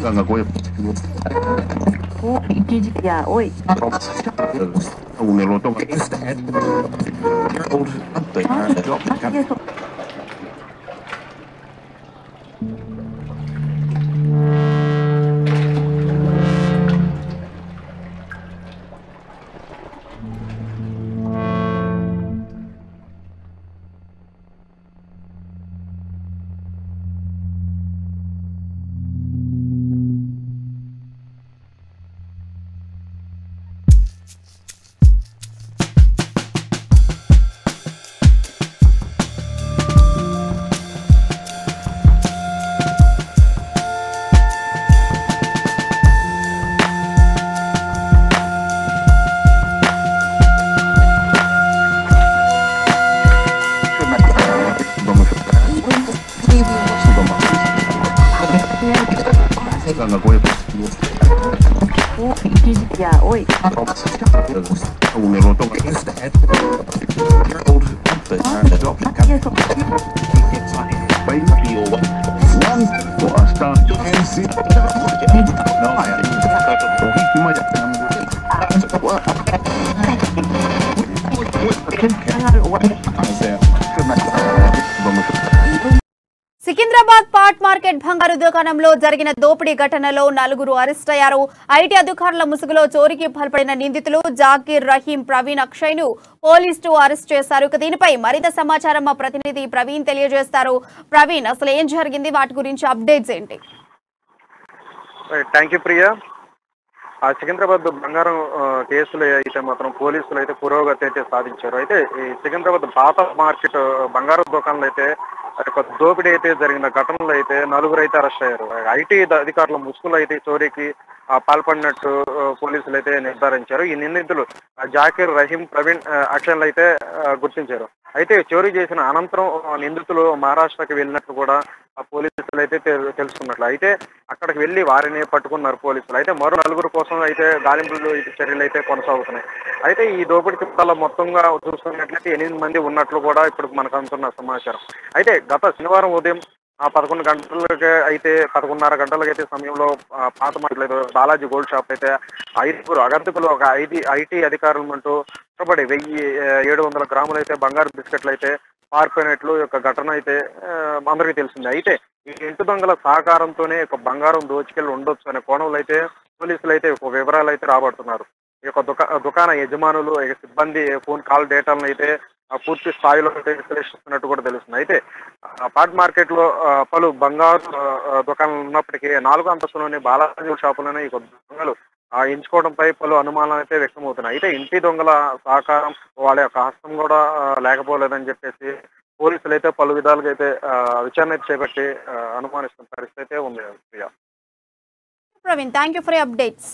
Ganga Goya. Oh, ya, oi. Un eloto. Ganga Goya. Oh, ya, oi. Un eloto. Secunderabad pot market బంగారు దుకాణంలో జరిగిన దోపిడీ ఘటనలో 4 arrest అయ్యారు. ఐటీ అధికారుల ముసుగులో చోరీకి పాల్పడిన నిందితులు జాకీర్ రహీం, ప్రవీణ్, అక్షయ్ ను పోలీసులు అరెస్ట్ చేశారు. దీనిపై మరింత సమాచారం మా ప్రతినిధి ప్రవీణ్ తెలియజేస్తారు. ప్రవీణ్, అసలు ఏం జరిగింది, వాటి గురించి అప్డేట్స్ ఏంటి? Thank you Priya. సికింద్రాబాద్ బంగారం కేసులు అయితే మాత్రం పోలీసులు అయితే పురోగతి అయితే సాధించారు. అయితే ఈ సికింద్రాబాద్ పాత మార్కెట్ బంగారం దుకాణంలో అయితే దోపిడీ అయితే జరిగిన ఘటనలో అయితే 4 అయితే అరెస్ట్ అయ్యారు. ఐటీ అధికారుల ముసుగులు అయితే చోరీకి పాల్పడినట్టు పోలీసులు అయితే నిర్ధారించారు. ఈ నిందితులు జాకీర్, రహీం, ప్రవీణ్, అక్షయ్లు అయితే గుర్తించారు. అయితే చోరీ చేసిన అనంతరం నిందితులు మహారాష్ట్రకి వెళ్ళినట్లు కూడా పోలీసులు అయితే తెలుసుకున్నట్లు. అయితే అక్కడికి వెళ్ళి వారిని పట్టుకున్నారు పోలీసులు. అయితే మరో 4 కోసం అయితే గాలింపులు చర్యలు అయితే కొనసాగుతున్నాయి. అయితే ఈ దోపిడీ చిత్తాల మొత్తంగా చూసుకున్నట్లయితే 8 మంది ఉన్నట్లు కూడా ఇప్పుడు మనకు అందుతున్న సమాచారం. అయితే గత శనివారం ఉదయం 11 గంటలకి అయితే 11:30 గంటలకైతే సమయంలో పాత మార్కెట్ బాలాజీ గోల్డ్ షాప్ అయితే 5 అగంతకులు ఒక ఐటీ అధికారులు అంటూ కష్టపడి 1700 గ్రాములు అయితే బంగారు బిస్కెట్లు అయితే పారిపోయినట్లు యొక్క ఘటన అయితే అందరికీ తెలిసింది. అయితే ఈ ఇంటి దొంగల సహకారంతోనే ఒక బంగారం దోచుకెళ్ళి ఉండొచ్చు అనే కోణంలో అయితే పోలీసులు అయితే వివరాలు అయితే రాబడుతున్నారు. ఈ యొక్క దుకాణ యజమానులు, సిబ్బంది ఫోన్ కాల్ డేటాలను అయితే పూర్తి స్థాయిలో విశ్లేషిస్తున్నట్టు కూడా తెలుస్తుంది. అయితే పాట్ మార్కెట్ లో పలు బంగారు దుకాణాలు ఉన్నప్పటికీ 4వ అంతస్తులోని బాలాజీ షాపులోనే ఈ దొంగలు ఎంచుకోవడంపై పలు అనుమానాలు అయితే వ్యక్తమవుతున్నాయి. అయితే ఇంటి దొంగల సహకారం, వాళ్ళ యొక్క హస్తం కూడా లేకపోలేదని చెప్పేసి పోలీసులు అయితే పలు విధాలుగా అయితే విచారణ చేపట్టి అనుమానిస్తున్న పరిస్థితి అయితే ఉంది. Praveen, thank you for updates.